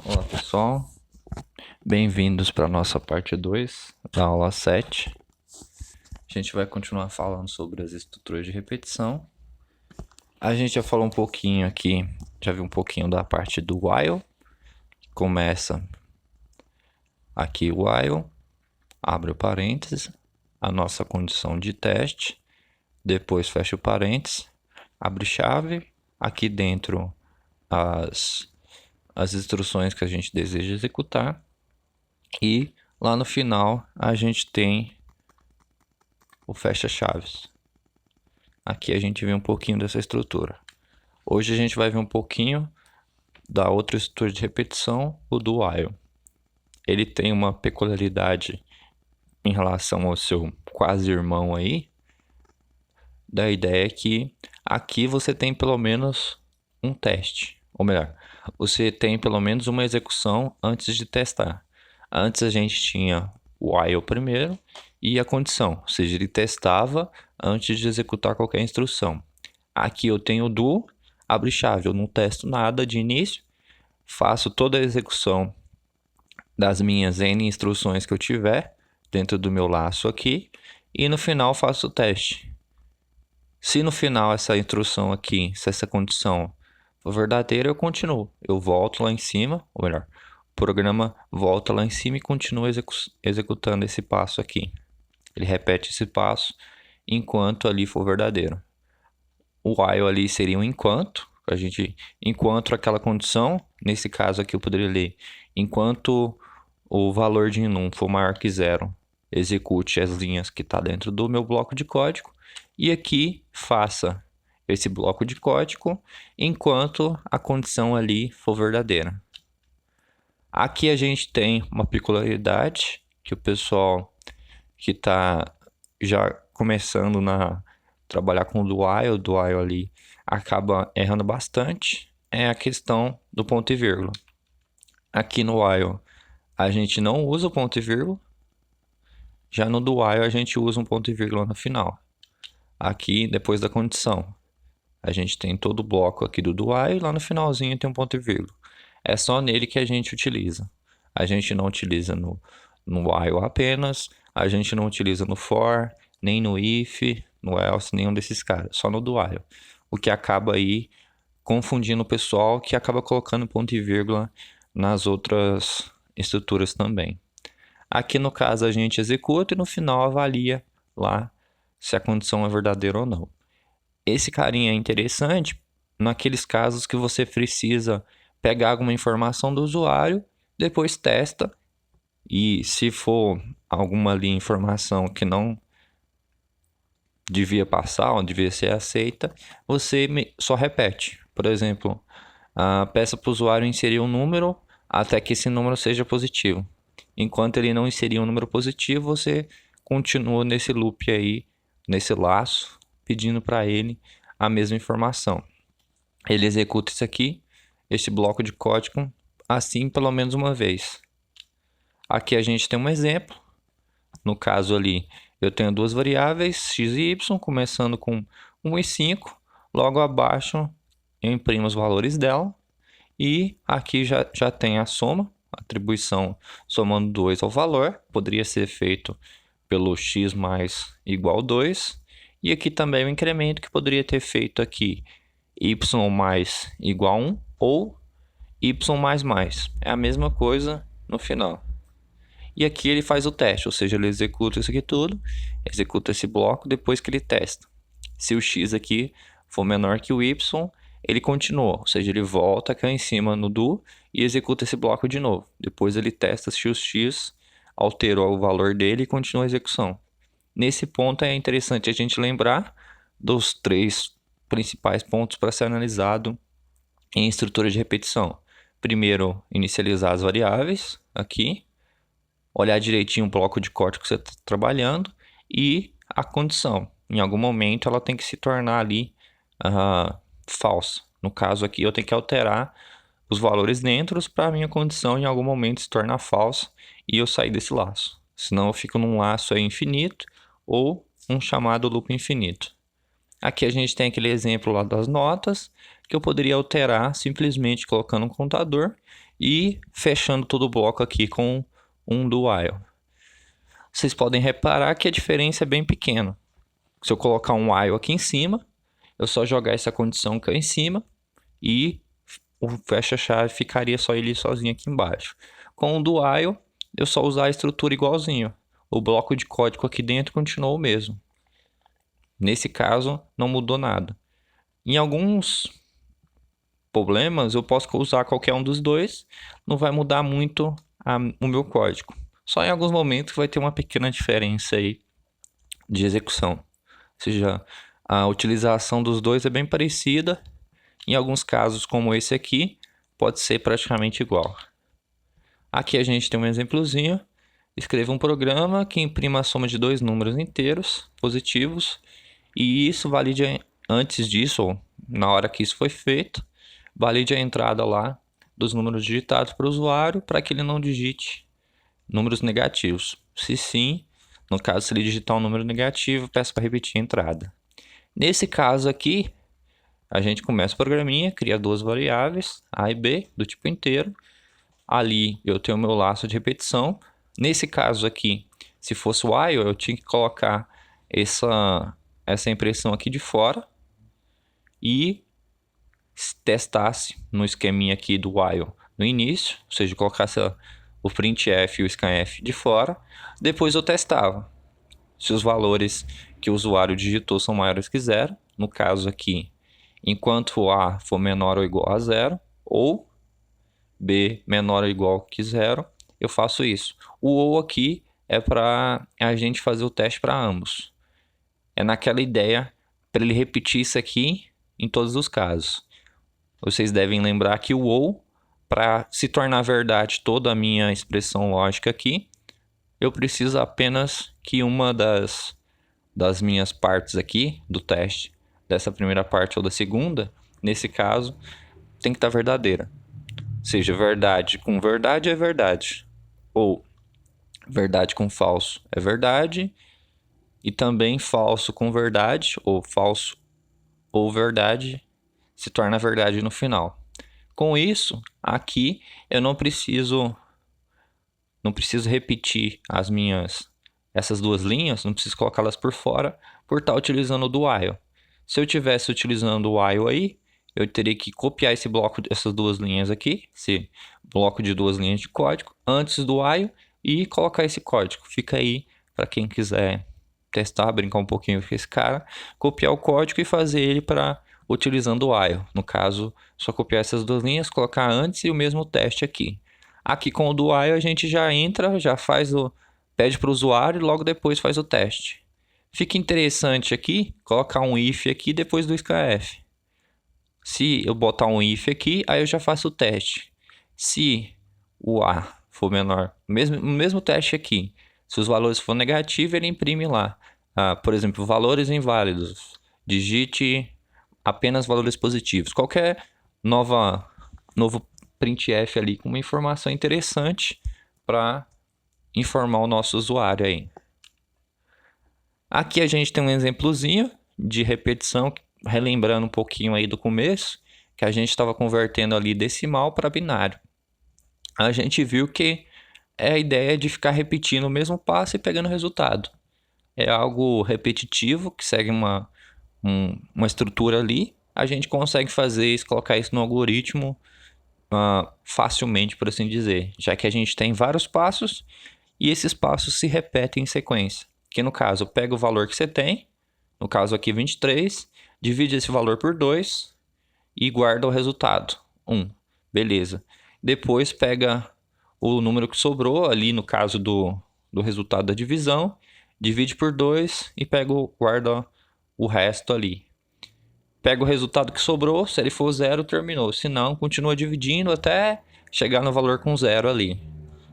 Olá pessoal, bem-vindos para a nossa parte 2 da aula 7. A gente vai continuar falando sobre as estruturas de repetição. A gente já falou um pouquinho aqui, já viu um pouquinho da parte do while. Começa aqui o while, abre o parênteses, a nossa condição de teste, depois fecha o parênteses, abre chave, aqui dentro as instruções que a gente deseja executar. E lá no final a gente tem o fecha-chaves. Aqui a gente vê um pouquinho dessa estrutura. Hoje a gente vai ver um pouquinho da outra estrutura de repetição, o do while. Ele tem uma peculiaridade em relação ao seu quase irmão aí, da ideia que aqui você tem pelo menos um teste, ou melhor, você tem pelo menos uma execução antes de testar. Antes a gente tinha o while primeiro e a condição, ou seja, ele testava antes de executar qualquer instrução. Aqui eu tenho o do, abre chave, eu não testo nada de início, faço toda a execução das minhas N instruções que eu tiver dentro do meu laço aqui e no final faço o teste. Se no final essa instrução aqui, se essa condição for verdadeira, eu continuo. Eu volto lá em cima, ou melhor, o programa volta lá em cima e continua executando esse passo aqui. Ele repete esse passo enquanto ali for verdadeiro. O while ali seria um enquanto, enquanto aquela condição, nesse caso aqui eu poderia ler, enquanto o valor de num for maior que zero, execute as linhas que está dentro do meu bloco de código, e aqui faça esse bloco de código enquanto a condição ali for verdadeira. Aqui a gente tem uma peculiaridade que o pessoal que está já começando a trabalhar com o do while ali acaba errando bastante, é a questão do ponto e vírgula. Aqui no while a gente não usa o ponto e vírgula, já no do while a gente usa um ponto e vírgula no final. Aqui, depois da condição, a gente tem todo o bloco aqui do while e lá no finalzinho tem um ponto e vírgula. É só nele que a gente utiliza. A gente não utiliza no while apenas, a gente não utiliza no for, nem no if, no else, nenhum desses caras, só no do while. O que acaba aí confundindo o pessoal que acaba colocando ponto e vírgula nas outras estruturas também. Aqui no caso a gente executa e no final avalia lá se a condição é verdadeira ou não. Esse carinha é interessante naqueles casos que você precisa pegar alguma informação do usuário, depois testa e se for alguma ali informação que não devia passar ou devia ser aceita, você só repete. Por exemplo, peça para o usuário inserir um número até que esse número seja positivo. Enquanto ele não inserir um número positivo, você continua nesse loop aí, nesse laço, pedindo para ele a mesma informação. Ele executa isso aqui, esse bloco de código, assim pelo menos uma vez. Aqui a gente tem um exemplo. No caso ali, eu tenho duas variáveis, x e y, começando com 1 e 5. Logo abaixo, eu imprimo os valores dela. E aqui já tem a soma, atribuição somando 2 ao valor. Poderia ser feito pelo x mais igual 2. E aqui também o incremento que poderia ter feito aqui y mais igual a 1 ou y mais mais. É a mesma coisa no final. E aqui ele faz o teste, ou seja, ele executa isso aqui tudo, executa esse bloco depois que ele testa. Se o x aqui for menor que o y, ele continua, ou seja, ele volta aqui em cima no do e executa esse bloco de novo. Depois ele testa se o x alterou o valor dele e continua a execução. Nesse ponto é interessante a gente lembrar dos três principais pontos para ser analisado em estrutura de repetição. Primeiro, inicializar as variáveis aqui, olhar direitinho o bloco de código que você está trabalhando e a condição. Em algum momento ela tem que se tornar ali falsa. No caso aqui eu tenho que alterar os valores dentro para a minha condição em algum momento se tornar falsa e eu sair desse laço. Senão eu fico num laço aí infinito ou um chamado loop infinito. Aqui a gente tem aquele exemplo lá das notas que eu poderia alterar simplesmente colocando um contador e fechando todo o bloco aqui com um do while. Vocês podem reparar que a diferença é bem pequena. Se eu colocar um while aqui em cima, eu só jogar essa condição aqui em cima e o fecha-chave ficaria só ele sozinho aqui embaixo. Com o do while, eu só usar a estrutura igualzinho. O bloco de código aqui dentro continuou o mesmo. Nesse caso, não mudou nada. Em alguns problemas, eu posso usar qualquer um dos dois, não vai mudar muito o meu código. Só em alguns momentos vai ter uma pequena diferença aí de execução. Ou seja, a utilização dos dois é bem parecida. Em alguns casos, como esse aqui, pode ser praticamente igual. Aqui a gente tem um exemplozinho. Escreva um programa que imprima a soma de dois números inteiros positivos e isso valide antes disso, ou na hora que isso foi feito, valide a entrada lá dos números digitados para o usuário para que ele não digite números negativos. Se sim, no caso, se ele digitar um número negativo, peço para repetir a entrada. Nesse caso aqui, a gente começa o programinha, cria duas variáveis, A e B, do tipo inteiro. Ali eu tenho o meu laço de repetição. Nesse caso aqui, se fosse o while, eu tinha que colocar essa impressão aqui de fora e testasse no esqueminha aqui do while no início, ou seja, colocasse o printf e o scanf de fora. Depois eu testava se os valores que o usuário digitou são maiores que zero. No caso aqui, enquanto o A for menor ou igual a zero, ou B menor ou igual que zero, eu faço isso. O ou aqui é para a gente fazer o teste para ambos. É naquela ideia para ele repetir isso aqui em todos os casos. Vocês devem lembrar que o ou, para se tornar verdade toda a minha expressão lógica aqui, eu preciso apenas que uma das minhas partes aqui do teste, dessa primeira parte ou da segunda, nesse caso, tem que estar verdadeira. Seja verdade com verdade é verdade, ou verdade com falso é verdade, e também falso com verdade, ou falso ou verdade, se torna verdade no final. Com isso, aqui eu não preciso repetir essas duas linhas, não preciso colocá-las por fora, por estar utilizando o do while. Se eu estivesse utilizando o while aí, eu teria que copiar esse bloco, essas duas linhas aqui, esse bloco de duas linhas de código, antes do while e colocar esse código. Fica aí para quem quiser testar, brincar um pouquinho com esse cara, copiar o código e fazer ele utilizando o while. No caso, só copiar essas duas linhas, colocar antes e o mesmo teste aqui. Aqui com o do while a gente já entra, já pede para o usuário e logo depois faz o teste. Fica interessante aqui colocar um if aqui depois do scanf. Se eu botar um if aqui, aí eu já faço o teste. Se o A for menor, mesmo teste aqui, se os valores for negativo, ele imprime lá. Por exemplo, valores inválidos. Digite apenas valores positivos. Qualquer novo printf ali com uma informação interessante para informar o nosso usuário aí. Aqui a gente tem um exemplozinho de repetição, relembrando um pouquinho aí do começo, que a gente estava convertendo ali decimal para binário. A gente viu que é a ideia de ficar repetindo o mesmo passo e pegando resultado. É algo repetitivo, que segue uma estrutura ali. A gente consegue fazer isso, colocar isso no algoritmo facilmente, por assim dizer, já que a gente tem vários passos e esses passos se repetem em sequência. Que no caso, pega o valor que você tem, no caso aqui 23, divide esse valor por 2 e guarda o resultado, 1. Beleza. Depois pega o número que sobrou ali, no caso do resultado da divisão, divide por 2 e guarda o resto ali. Pega o resultado que sobrou, se ele for 0, terminou. Se não, continua dividindo até chegar no valor com 0 ali.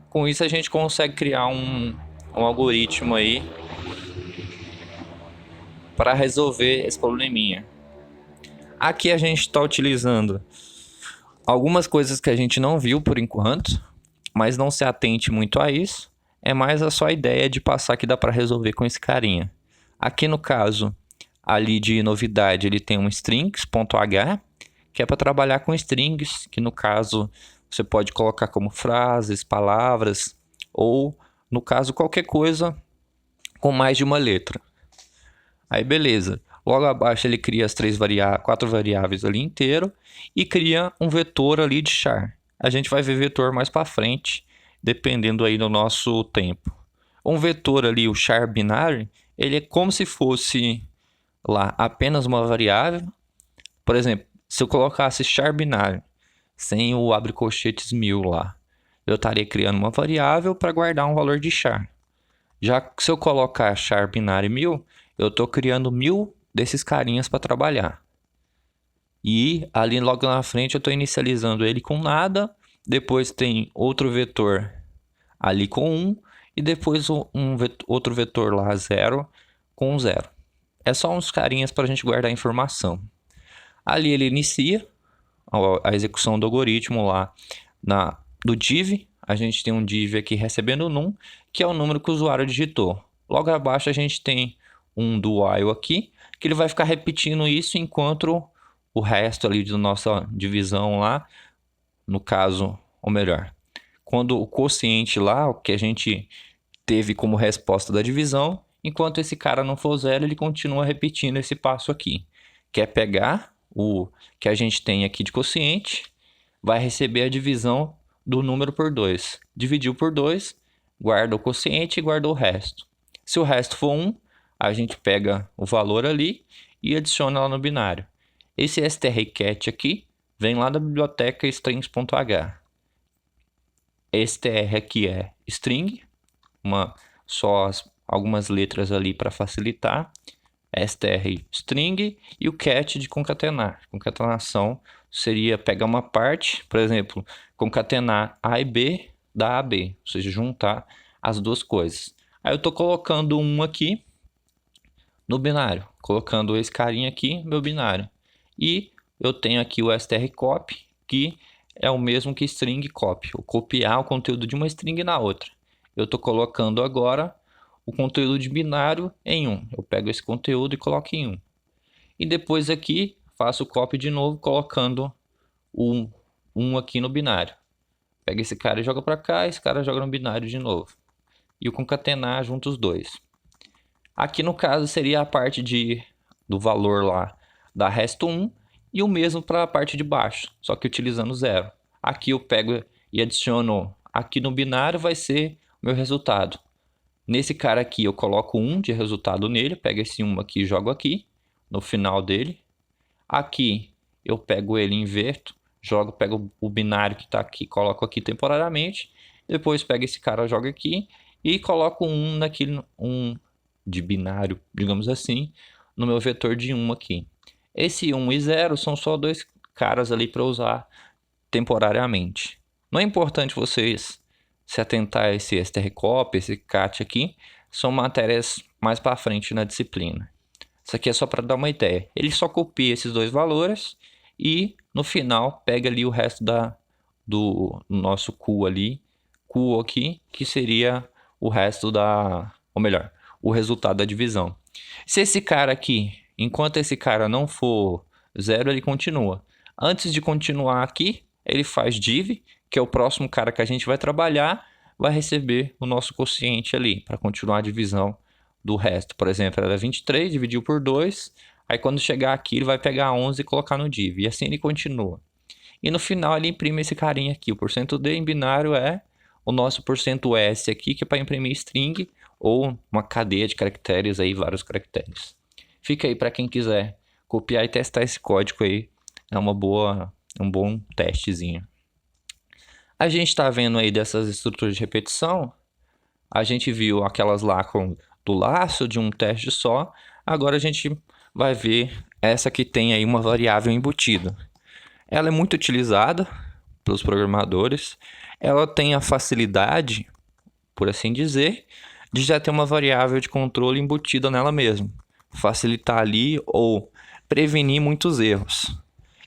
Com isso a gente consegue criar um algoritmo aí para resolver esse probleminha. Aqui a gente está utilizando algumas coisas que a gente não viu por enquanto, mas não se atente muito a isso. É mais a sua ideia de passar que dá para resolver com esse carinha. Aqui no caso ali de novidade, ele tem um strings.h, que é para trabalhar com strings, que no caso Você pode colocar como frases, palavras ou, no caso, qualquer coisa com mais de uma letra. Aí beleza. Logo abaixo ele cria as 4 variáveis ali inteiro e cria um vetor ali de char. A gente vai ver vetor mais para frente, dependendo aí do nosso tempo. Um vetor ali, o char binário, ele é como se fosse lá apenas uma variável. Por exemplo, se eu colocasse char binário sem o abre colchetes 1000 lá, eu estaria criando uma variável para guardar um valor de char. Já que se eu colocar char binário 1000, eu estou criando 1000 desses carinhas para trabalhar. E ali logo na frente eu estou inicializando ele com nada, depois tem outro vetor ali com 1 e depois outro vetor lá 0 com 0. É só uns carinhas para a gente guardar a informação. Ali ele inicia a execução do algoritmo lá do div. A gente tem um div aqui recebendo num, que é o número que o usuário digitou. Logo abaixo a gente tem um do while aqui, que ele vai ficar repetindo isso enquanto o resto ali da nossa divisão lá, no caso, ou melhor, quando o quociente lá, o que a gente teve como resposta da divisão, enquanto esse cara não for 0, ele continua repetindo esse passo aqui, que é pegar o que a gente tem aqui de quociente, vai receber a divisão do número por 2. Dividiu por 2, guarda o quociente e guarda o resto. Se o resto for 1, a gente pega o valor ali e adiciona lá no binário. Esse strcat aqui vem lá da biblioteca strings.h. Str aqui é string, só algumas letras ali para facilitar. Str string e o cat de concatenar. Concatenação seria pegar uma parte, por exemplo, concatenar A e B da A a B, ou seja, juntar as duas coisas. Aí eu estou colocando um aqui no binário, colocando esse carinha aqui no meu binário. E eu tenho aqui o strcopy, que é o mesmo que string copy, o copiar o conteúdo de uma string na outra. Eu estou colocando agora o conteúdo de binário em 1. Eu pego esse conteúdo e coloco em 1. E depois aqui faço o copy de novo, colocando o 1 aqui no binário. Pega esse cara e joga para cá, esse cara joga no binário de novo. E o concatenar junto os dois. Aqui no caso seria a parte do valor lá da resto 1 e o mesmo para a parte de baixo, só que utilizando 0. Aqui eu pego e adiciono aqui no binário, vai ser o meu resultado. Nesse cara aqui eu coloco 1 de resultado nele, pego esse 1 aqui e jogo aqui no final dele. Aqui eu pego ele e inverto, pego o binário que está aqui, coloco aqui temporariamente. Depois pego esse cara, jogo aqui e coloco 1 naquele de binário, digamos assim, no meu vetor de 1 aqui. Esse 1 e 0 são só dois caras ali para usar temporariamente. Não é importante vocês se atentar a esse strcopy, esse cat aqui, são matérias mais para frente na disciplina. Isso aqui é só para dar uma ideia. Ele só copia esses dois valores e no final pega ali o resto do nosso Q ali, Q aqui, que seria o resto ou melhor, o resultado da divisão. Se esse cara aqui, enquanto esse cara não for 0, ele continua. Antes de continuar aqui, ele faz div, que é o próximo cara que a gente vai trabalhar, vai receber o nosso quociente ali, para continuar a divisão do resto. Por exemplo, era 23, dividiu por 2, aí quando chegar aqui ele vai pegar 11 e colocar no div, e assim ele continua. E no final ele imprime esse carinha aqui, o %d em binário é o nosso %s aqui, que é para imprimir string, ou uma cadeia de caracteres aí, vários caracteres. Fica aí para quem quiser copiar e testar esse código aí, é um bom testezinho. A gente está vendo aí dessas estruturas de repetição, a gente viu aquelas lá do laço de um teste só, agora a gente vai ver essa que tem aí uma variável embutida. Ela é muito utilizada pelos programadores, ela tem a facilidade, por assim dizer, de já ter uma variável de controle embutida nela mesma, facilitar ali ou prevenir muitos erros.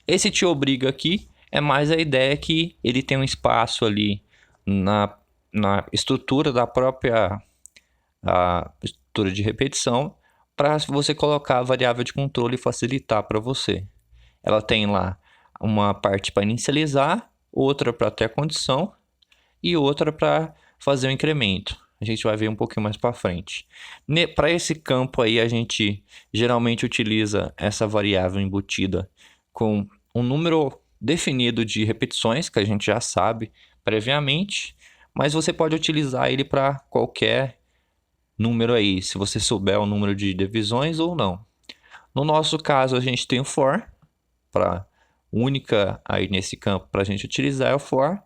Esse te obriga aqui é mais a ideia que ele tem um espaço ali na estrutura da própria estrutura de repetição para você colocar a variável de controle e facilitar para você. Ela tem lá uma parte para inicializar outra para ter a condição e outra para fazer o incremento. A gente vai ver um pouquinho mais para frente. Para esse campo aí, a gente geralmente utiliza essa variável embutida com um número definido de repetições, que a gente já sabe previamente, mas você pode utilizar ele para qualquer número aí, se você souber o número de divisões ou não. No nosso caso, a gente tem o for, para única aí nesse campo para a gente utilizar é o for.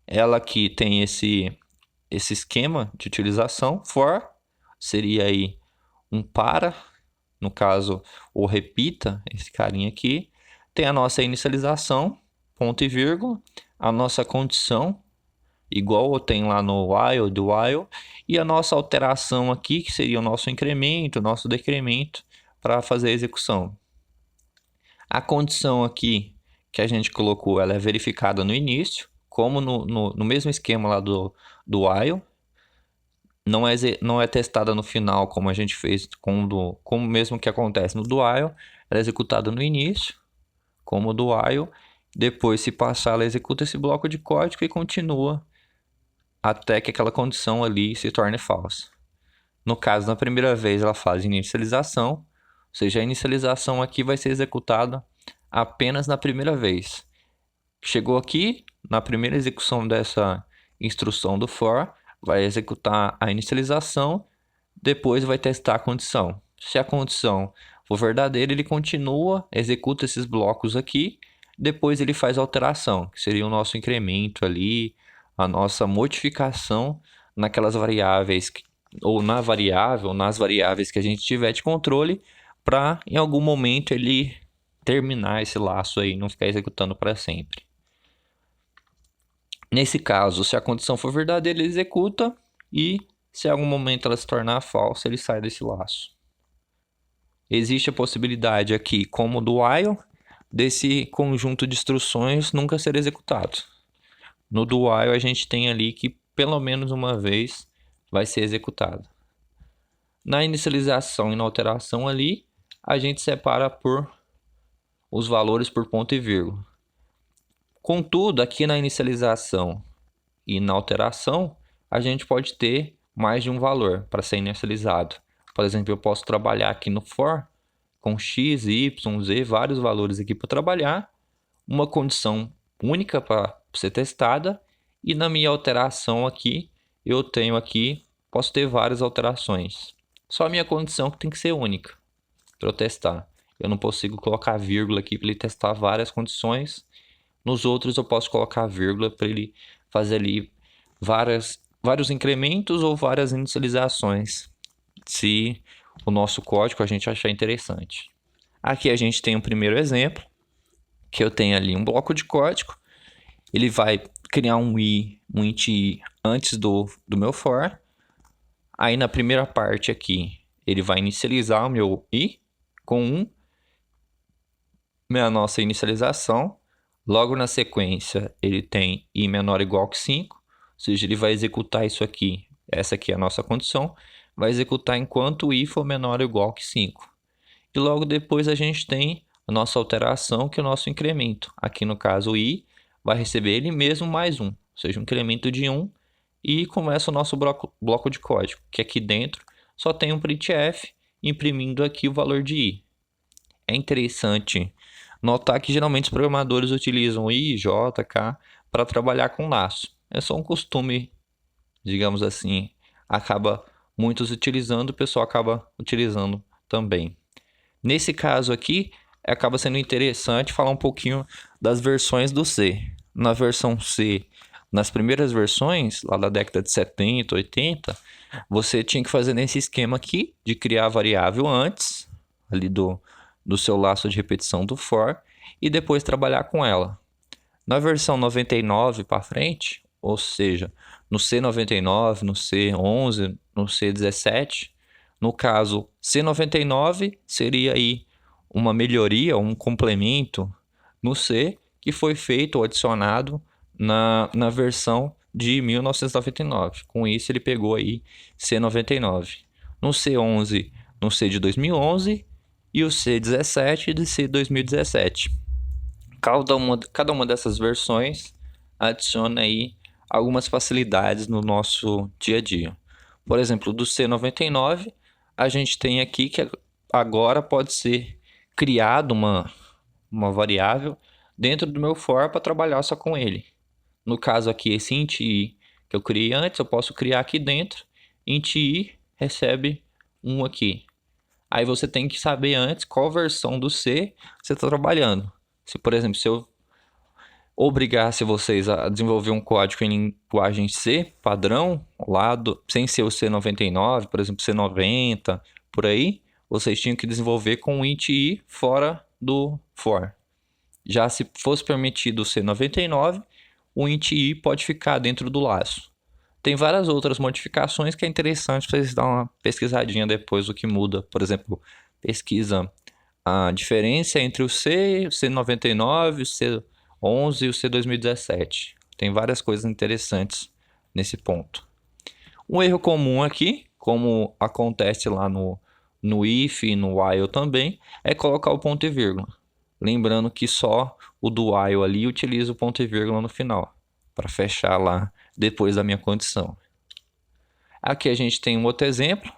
Ela aqui tem esse esquema de utilização. For seria aí um para, no caso, ou repita, esse carinha aqui. Tem a nossa inicialização, ponto e vírgula, a nossa condição, igual tem lá no while, do while, e a nossa alteração aqui, que seria o nosso incremento, nosso decremento, para fazer a execução. A condição aqui que a gente colocou, ela é verificada no início, como no mesmo esquema lá do while. Não é testada no final, como a gente fez como mesmo que acontece no do while. Ela é executada no início, como o do while. Depois, se passar, ela executa esse bloco de código e continua até que aquela condição ali se torne falsa. No caso, na primeira vez, ela faz inicialização, ou seja, a inicialização aqui vai ser executada apenas na primeira vez. Chegou aqui, na primeira execução dessa instrução do for, vai executar a inicialização, depois vai testar a condição. Se a condição for verdadeira, ele continua, executa esses blocos aqui, depois ele faz a alteração, que seria o nosso incremento ali, a nossa modificação naquelas variáveis, ou na variável, nas variáveis que a gente tiver de controle, para em algum momento ele terminar esse laço aí, não ficar executando para sempre. Nesse caso, se a condição for verdadeira, ele executa, e se em algum momento ela se tornar falsa, ele sai desse laço. Existe a possibilidade aqui, como do while, desse conjunto de instruções nunca ser executado. No do while a gente tem ali que pelo menos uma vez vai ser executado. Na inicialização e na alteração ali, a gente separa por os valores por ponto e vírgula. Contudo, aqui na inicialização e na alteração, a gente pode ter mais de um valor para ser inicializado. Por exemplo, eu posso trabalhar aqui no for com x, y, z, vários valores aqui para trabalhar, uma condição única para ser testada, e na minha alteração aqui, eu tenho aqui, posso ter várias alterações. Só a minha condição que tem que ser única para eu testar. Eu não consigo colocar vírgula aqui para ele testar várias condições. Nos outros eu posso colocar vírgula para ele fazer ali vários incrementos ou várias inicializações, se o nosso código a gente achar interessante. Aqui a gente tem um primeiro exemplo, que eu tenho ali um bloco de código. Ele vai criar um int i antes do meu for. Aí na primeira parte aqui, ele vai inicializar o meu i com 1, a nossa inicialização. Logo na sequência, ele tem i menor ou igual que 5, ou seja, ele vai executar isso aqui. Essa aqui é a nossa condição, vai executar enquanto o i for menor ou igual que 5. E logo depois a gente tem a nossa alteração, que é o nosso incremento. Aqui no caso o i vai receber ele mesmo mais 1, ou seja, um incremento de 1, e começa o nosso bloco de código, que aqui dentro só tem um printf imprimindo aqui o valor de i. É interessante notar que geralmente os programadores utilizam i, j, k para trabalhar com laço. É só um costume, digamos assim, acaba muitos utilizando, o pessoal acaba utilizando também. Nesse caso aqui, acaba sendo interessante falar um pouquinho das versões do C. Na versão C, nas primeiras versões, lá da década de 70, 80, você tinha que fazer nesse esquema aqui, de criar a variável antes, ali do seu laço de repetição do for, e depois trabalhar com ela. Na versão 99 para frente, ou seja, no C99, no C11, no C17, no caso C99 seria aí uma melhoria, um complemento no C que foi feito ou adicionado na versão de 1999. Com isso ele pegou aí C99. No C11, no C de 2011 e o C17 de C 2017. Cada uma dessas versões adiciona aí algumas facilidades no nosso dia a dia. Por exemplo, do C99, a gente tem aqui que agora pode ser criado uma variável dentro do meu for para trabalhar só com ele. No caso aqui, esse int i que eu criei antes, eu posso criar aqui dentro. Int i recebe 1 aqui. Aí você tem que saber antes qual versão do C você está trabalhando. Se, por exemplo, se eu obrigasse vocês a desenvolver um código em linguagem C padrão, sem ser o C99, por exemplo, C90, por aí, vocês tinham que desenvolver com o int i fora do for. Já se fosse permitido o C99, o int i pode ficar dentro do laço. Tem várias outras modificações que é interessante para vocês dar uma pesquisadinha depois do que muda. Por exemplo, pesquisa a diferença entre o C99, o C11 e o C2017. Tem várias coisas interessantes nesse ponto. Um erro comum aqui, como acontece lá no if e no while também, é colocar o ponto e vírgula. Lembrando que só o do while ali utiliza o ponto e vírgula no final, para fechar lá depois da minha condição. Aqui a gente tem um outro exemplo.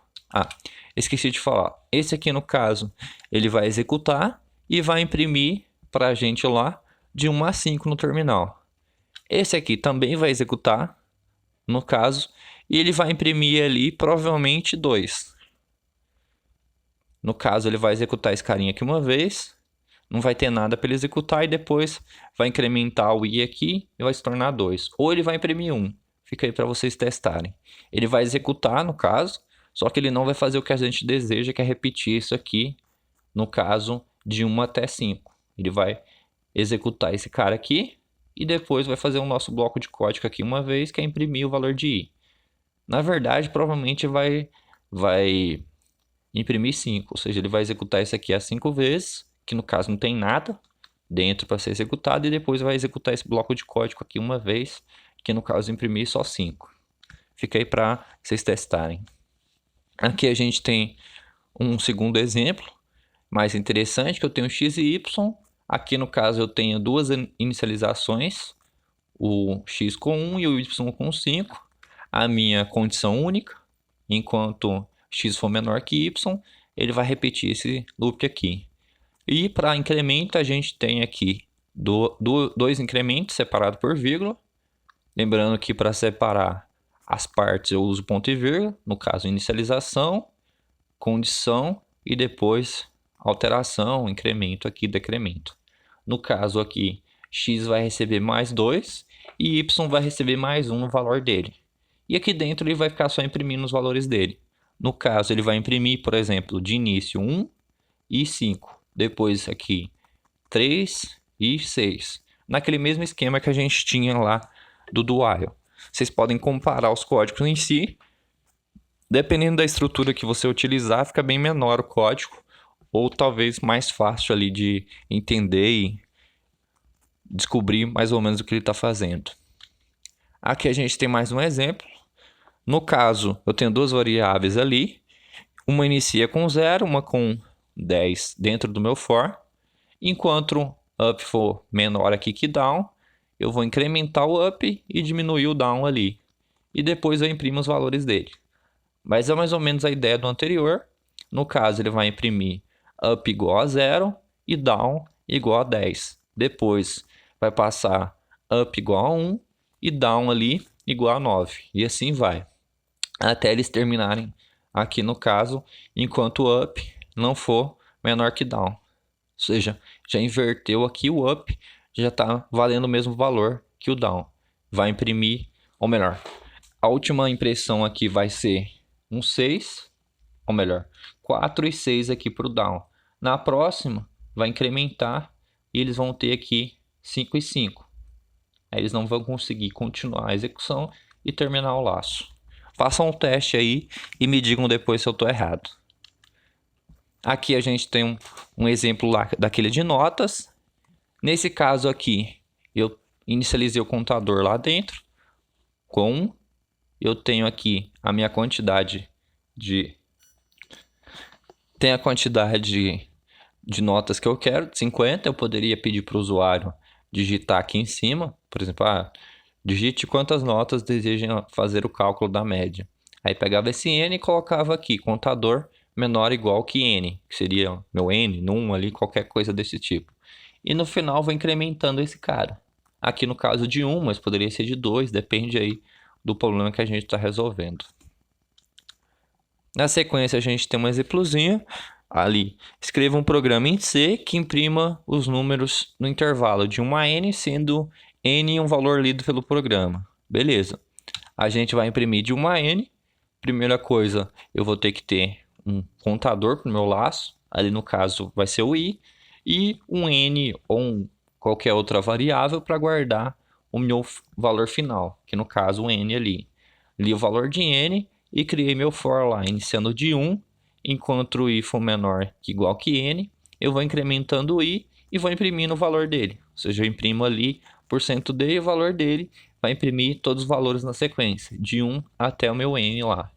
Esqueci de falar. Esse aqui, no caso, ele vai executar e vai imprimir para a gente lá de 1 a 5 no terminal. Esse aqui também vai executar, no caso, e ele vai imprimir ali provavelmente 2. No caso, ele vai executar esse carinha aqui uma vez, não vai ter nada para ele executar e depois vai incrementar o i aqui e vai se tornar 2. Ou ele vai imprimir 1. Fica aí para vocês testarem. Ele vai executar, no caso, só que ele não vai fazer o que a gente deseja, que é repetir isso aqui, no caso, de 1 até 5. Ele vai executar esse cara aqui e depois vai fazer o nosso bloco de código aqui uma vez, que é imprimir o valor de i. Na verdade, provavelmente vai imprimir 5, ou seja, ele vai executar isso aqui 5 vezes, que no caso não tem nada dentro para ser executado, e depois vai executar esse bloco de código aqui uma vez, que no caso imprimir só 5. Fica aí para vocês testarem. Aqui a gente tem um segundo exemplo, mais interessante, que eu tenho x e y. Aqui no caso eu tenho duas inicializações, o x com 1 e o y com 5. A minha condição única, enquanto x for menor que y, ele vai repetir esse loop aqui. E para incremento a gente tem aqui dois incrementos separados por vírgula. Lembrando que para separar as partes eu uso ponto e vírgula, no caso inicialização, condição e depois alteração, incremento aqui, decremento. No caso aqui, x vai receber mais 2 e y vai receber mais 1 no valor dele. E aqui dentro ele vai ficar só imprimindo os valores dele. No caso, ele vai imprimir, por exemplo, de início 1 e 5. Depois aqui 3 e 6. Naquele mesmo esquema que a gente tinha lá do while. Vocês podem comparar os códigos em si. Dependendo da estrutura que você utilizar, fica bem menor o código. Ou talvez mais fácil ali de entender e descobrir mais ou menos o que ele está fazendo. Aqui a gente tem mais um exemplo. No caso, eu tenho duas variáveis ali. Uma inicia com 0, uma com 10 dentro do meu for. Enquanto up for menor aqui que down, eu vou incrementar o up e diminuir o down ali. E depois eu imprimo os valores dele. Mas é mais ou menos a ideia do anterior. No caso, ele vai imprimir up igual a 0 e down igual a 10. Depois vai passar up igual a 1 e down ali igual a 9. E assim vai. Até eles terminarem aqui no caso, enquanto o up não for menor que down. Ou seja, já inverteu aqui o up, já está valendo o mesmo valor que o down. Vai imprimir, ou melhor, a última impressão aqui vai ser um 6, ou melhor, 4 e 6 aqui para o down. Na próxima, vai incrementar e eles vão ter aqui 5 e 5. Aí eles não vão conseguir continuar a execução e terminar o laço. Façam um teste aí e me digam depois se eu estou errado. Aqui a gente tem um exemplo lá daquele de notas. Nesse caso aqui, eu inicializei o contador lá dentro com 1. Eu tenho aqui a minha quantidade de de notas que eu quero, de 50, eu poderia pedir para o usuário digitar aqui em cima, por exemplo, digite quantas notas deseja fazer o cálculo da média. Aí pegava esse N e colocava aqui, contador menor ou igual que N, que seria meu N, num ali, qualquer coisa desse tipo. E no final vou incrementando esse cara. Aqui no caso de 1, mas poderia ser de 2, depende aí do problema que a gente está resolvendo. Na sequência a gente tem um exemplozinho ali. Escreva um programa em C que imprima os números no intervalo de 1 a N, sendo N um valor lido pelo programa. Beleza. A gente vai imprimir de 1 a N. Primeira coisa, eu vou ter que ter um contador para o meu laço. Ali no caso vai ser o I. E um N ou qualquer outra variável para guardar o meu valor final, que no caso o N ali. Li o valor de N e criei meu for lá, iniciando de 1, enquanto o I for menor que igual que N, eu vou incrementando o I e vou imprimindo o valor dele. Ou seja, eu imprimo ali %d e o valor dele vai imprimir todos os valores na sequência, de 1 até o meu N lá.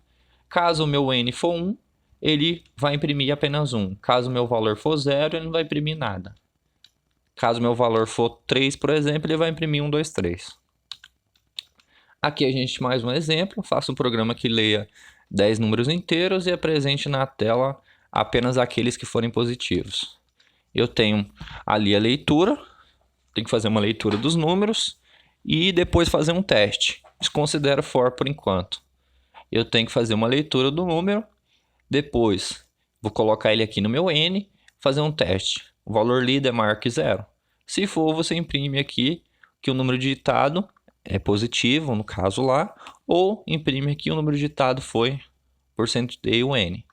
Caso o meu N for 1, ele vai imprimir apenas 1. Caso o meu valor for 0, ele não vai imprimir nada. Caso o meu valor for 3, por exemplo, ele vai imprimir 1, 2, 3. Aqui a gente mais um exemplo. Faça um programa que leia 10 números inteiros e apresente na tela apenas aqueles que forem positivos. Eu tenho ali a leitura, tenho que fazer uma leitura dos números e depois fazer um teste. Desconsidero for por enquanto. Eu tenho que fazer uma leitura do número, depois vou colocar ele aqui no meu N, fazer um teste. O valor lido é maior que 0. Se for, você imprime aqui que o número digitado é positivo, no caso lá, ou imprime aqui o número digitado foi %d e o N.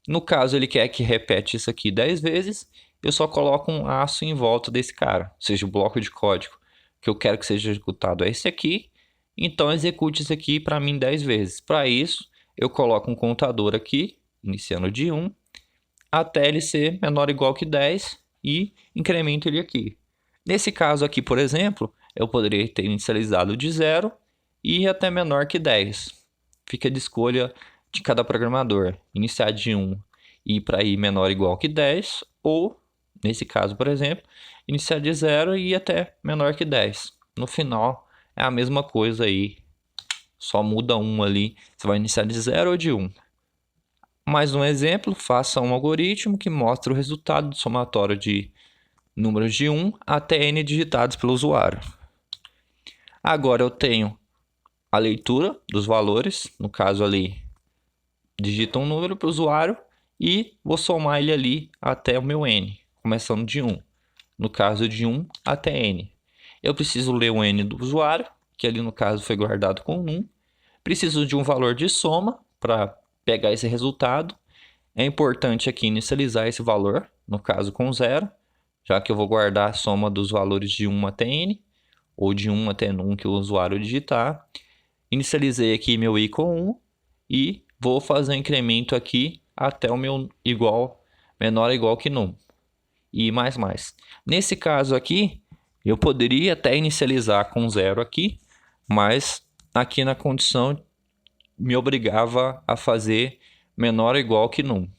No caso, ele quer que repete isso aqui 10 vezes, eu só coloco um aço em volta desse cara, ou seja, o bloco de código que eu quero que seja executado é esse aqui, então execute isso aqui para mim 10 vezes. Para isso, eu coloco um contador aqui, iniciando de 1, até ele ser menor ou igual que 10 e incremento ele aqui. Nesse caso aqui, por exemplo, eu poderia ter inicializado de 0 e até menor que 10. Fica de escolha de cada programador. Iniciar de 1 e ir para ir menor ou igual que 10, ou, nesse caso, por exemplo, iniciar de 0 e ir até menor que 10. No final, é a mesma coisa aí. Só muda um ali. Você vai iniciar de 0 ou de 1. Mais um exemplo, faça um algoritmo que mostra o resultado do somatório de números de 1 até n digitados pelo usuário. Agora eu tenho a leitura dos valores, no caso ali, digita um número para o usuário e vou somar ele ali até o meu n, começando de 1. No caso de 1 até n. Eu preciso ler o n do usuário, que ali no caso foi guardado com 1. Preciso de um valor de soma para pegar esse resultado. É importante aqui inicializar esse valor, no caso com 0, já que eu vou guardar a soma dos valores de 1 até n, ou de 1 até 1 que o usuário digitar. Inicializei aqui meu i com 1 e vou fazer um incremento aqui até o meu igual, menor ou igual que num. E mais. Nesse caso aqui, eu poderia até inicializar com 0 aqui, mas aqui na condição me obrigava a fazer menor ou igual que num.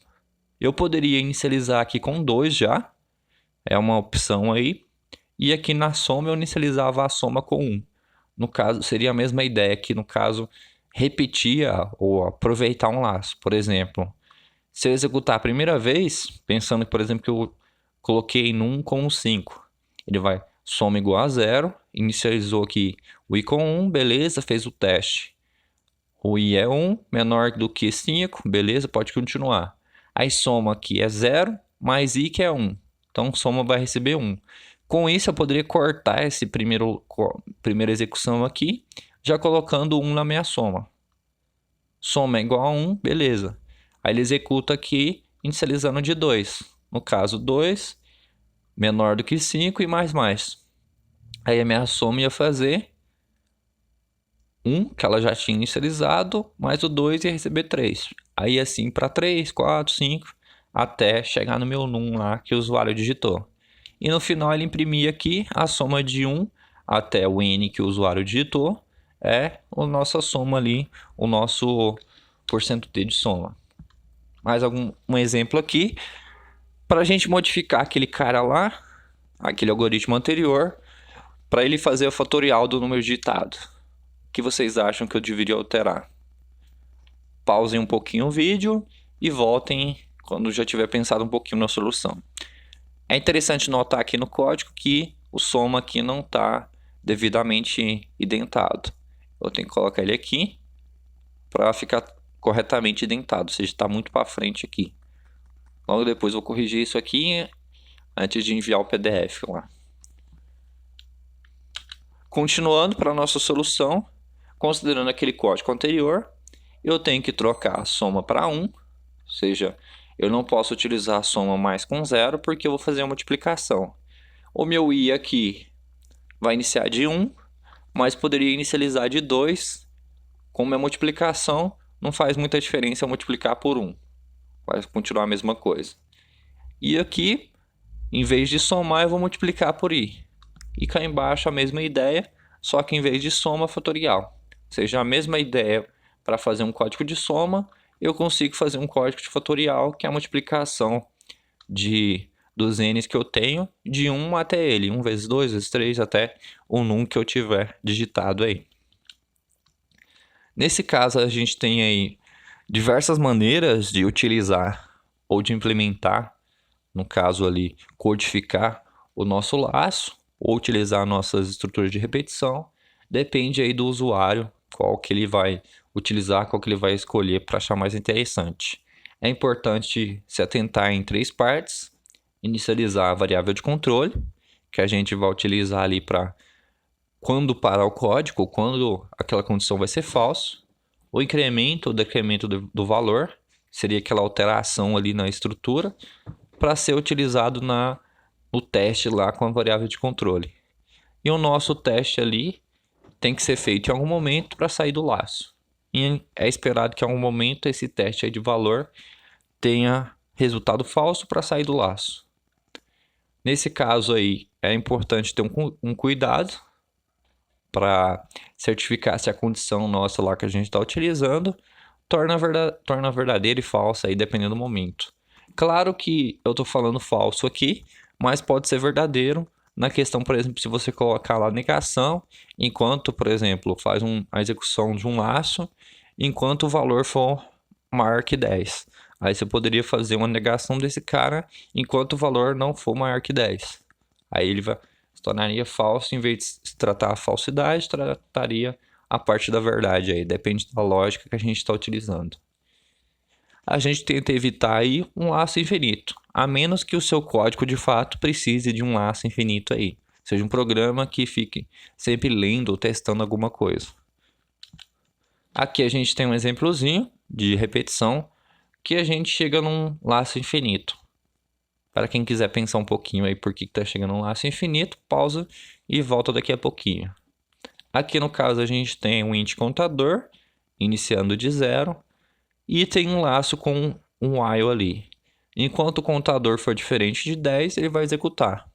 Eu poderia inicializar aqui com 2 já, é uma opção aí, e aqui na soma eu inicializava a soma com 1. No caso, seria a mesma ideia que no caso repetia ou aproveitar um laço. Por exemplo, se eu executar a primeira vez, pensando, por exemplo, que eu coloquei num com 5, ele vai soma igual a 0, inicializou aqui o i com 1, beleza, fez o teste. O i é 1, menor do que 5, beleza, pode continuar. Aí soma aqui é 0, mais i que é 1. Então soma vai receber 1. Com isso eu poderia cortar essa primeira execução aqui, já colocando 1 na minha soma. Soma é igual a 1, beleza. Aí ele executa aqui, inicializando de 2. No caso, 2 menor do que 5 e mais. Aí a minha soma ia fazer 1, que ela já tinha inicializado, mais o 2 ia receber 3. Aí assim para 3, 4, 5, até chegar no meu num lá que o usuário digitou. E no final ele imprimia aqui a soma de 1 até o n que o usuário digitou, é a nossa soma ali, o nosso %d de soma. Mais um exemplo aqui. Para a gente modificar aquele cara lá, aquele algoritmo anterior, para ele fazer o fatorial do número digitado, o que vocês acham que eu deveria alterar? Pausem um pouquinho o vídeo e voltem quando já tiver pensado um pouquinho na solução. É interessante notar aqui no código que o soma aqui não está devidamente indentado. Eu tenho que colocar ele aqui para ficar corretamente indentado, ou seja, está muito para frente aqui. Logo depois eu vou corrigir isso aqui antes de enviar o PDF lá. Continuando para a nossa solução, considerando aquele código anterior, eu tenho que trocar a soma para 1, ou seja, eu não posso utilizar a soma mais com 0 porque eu vou fazer a multiplicação. O meu i aqui vai iniciar de 1, mas poderia inicializar de 2. Como é multiplicação, não faz muita diferença eu multiplicar por 1. Vai continuar a mesma coisa. E aqui, em vez de somar, eu vou multiplicar por i. E cá embaixo a mesma ideia, só que em vez de soma, fatorial. Ou seja, a mesma ideia para fazer um código de soma, eu consigo fazer um código de fatorial, que é a multiplicação dos n's que eu tenho, de 1 até ele. 1 vezes 2 vezes 3, até o num que eu tiver digitado aí. Nesse caso, a gente tem aí diversas maneiras de utilizar ou de implementar, no caso ali, codificar o nosso laço ou utilizar nossas estruturas de repetição. Depende aí do usuário, qual que ele vai utilizar, qual que ele vai escolher para achar mais interessante. É importante se atentar em 3 partes. Inicializar a variável de controle, que a gente vai utilizar ali para quando parar o código, quando aquela condição vai ser falso. O incremento ou decremento do valor, seria aquela alteração ali na estrutura, para ser utilizado no teste lá com a variável de controle. E o nosso teste ali tem que ser feito em algum momento para sair do laço. E é esperado que em algum momento esse teste aí de valor tenha resultado falso para sair do laço. Nesse caso aí, é importante ter um cuidado para certificar se a condição nossa lá que a gente está utilizando torna verdadeira e falsa aí, dependendo do momento. Claro que eu estou falando falso aqui, mas pode ser verdadeiro na questão, por exemplo, se você colocar lá negação, enquanto, por exemplo, faz a execução de um laço, enquanto o valor for maior que 10. Aí você poderia fazer uma negação desse cara enquanto o valor não for maior que 10. Aí ele se tornaria falso, em vez de se tratar a falsidade, trataria a parte da verdade aí. Depende da lógica que a gente está utilizando. A gente tenta evitar aí um laço infinito, a menos que o seu código de fato precise de um laço infinito aí. Seja um programa que fique sempre lendo ou testando alguma coisa. Aqui a gente tem um exemplozinho de repetição que a gente chega num laço infinito. Para quem quiser pensar um pouquinho aí por que está chegando num laço infinito, pausa e volta daqui a pouquinho. Aqui no caso a gente tem um int contador, iniciando de 0, e tem um laço com um while ali. Enquanto o contador for diferente de 10, ele vai executar.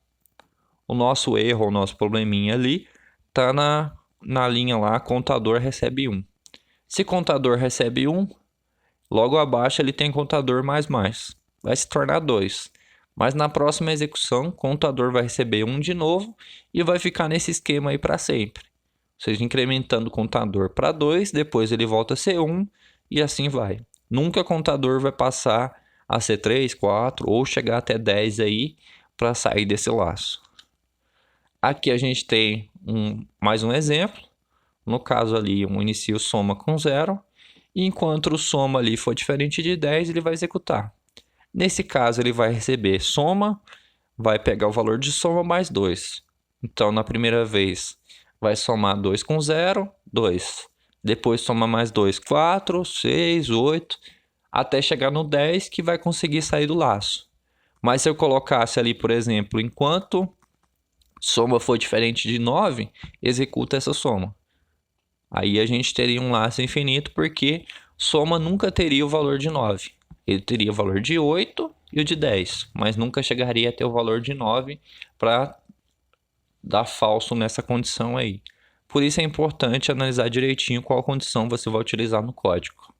O nosso erro, o nosso probleminha ali, está na linha lá, contador recebe 1. Se contador recebe 1, logo abaixo ele tem contador mais. Vai se tornar 2. Mas na próxima execução, o contador vai receber 1 de novo e vai ficar nesse esquema aí para sempre. Ou seja, incrementando o contador para 2, depois ele volta a ser 1 e assim vai. Nunca o contador vai passar a ser 3, 4 ou chegar até 10 aí para sair desse laço. Aqui a gente tem mais um exemplo. No caso ali, um inicio soma com 0. E enquanto o soma ali for diferente de 10, ele vai executar. Nesse caso, ele vai receber soma, vai pegar o valor de soma mais 2. Então, na primeira vez, vai somar 2 com 0, 2. Depois soma mais 2, 4, 6, 8, até chegar no 10 que vai conseguir sair do laço. Mas se eu colocasse ali, por exemplo, enquanto soma for diferente de 9, executa essa soma. Aí a gente teria um laço infinito porque soma nunca teria o valor de 9. Ele teria o valor de 8 e o de 10, mas nunca chegaria a ter o valor de 9 para dar falso nessa condição aí. Por isso é importante analisar direitinho qual condição você vai utilizar no código.